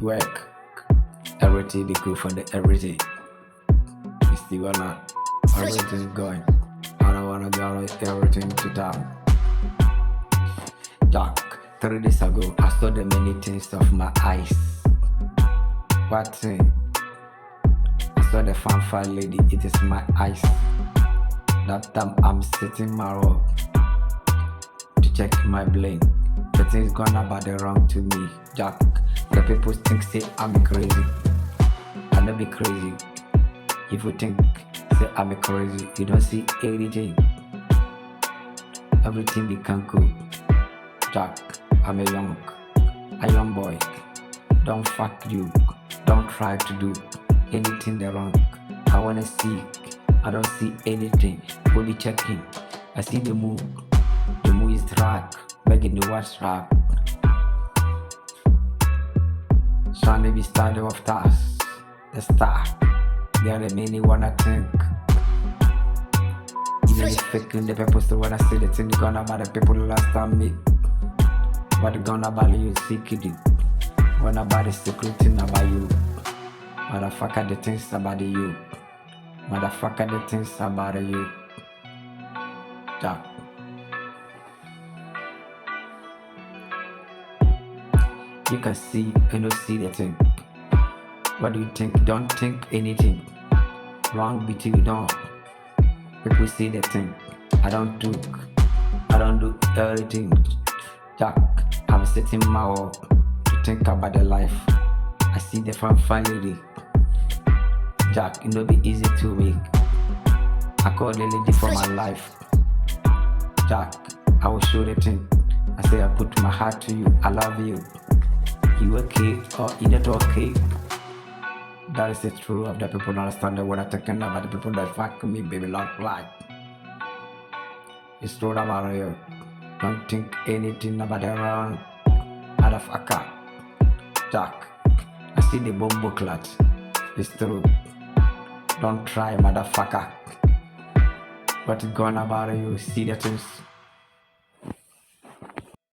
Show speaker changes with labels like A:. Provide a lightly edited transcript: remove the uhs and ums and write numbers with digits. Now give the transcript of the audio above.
A: Work. Everything be good for the everything. You still wanna everything going. I don't wanna go everything to down. Jack, 3 days ago, I saw the many things of my eyes. What thing? I saw the fanfare lady, it is my eyes. That time I'm sitting my row to check my blame. The things gone about the wrong to me, Jack. The people think say I'm crazy. I don't be crazy. If you think say I'm crazy, you don't see anything. Everything become cool. Jack, I'm a young boy. Don't fuck you. Don't try to do anything the wrong. I wanna see. I don't see anything. Only checking. I see the move. The move is track. Begging the watch track. So maybe started off task. The star. There are many wanna think. Even if faking the people still wanna say the thing gonna about the people last time me. But gonna about you secretly. Wanna about the secret thing about you. Motherfucker the things about you. Motherfucker the things about you. Jack. You can see and don't see the thing. What do you think? Don't think anything. Wrong between you don't. People see the thing. I don't do everything. Jack, I'm sitting my world to think about the life. I see the family. Jack, it no be easy to make. I call the lady for my life. Jack, I will show the thing. I say I put my heart to you. I love you. You okay or you not okay? That is the truth of the people don't understand what I'm talking about. The people that fuck me, baby, like life. It's true about you. Don't think anything about the wrong. Motherfucker. Jack, I see the bomb clat. It's true. Don't try, motherfucker. What's going about you? See the things.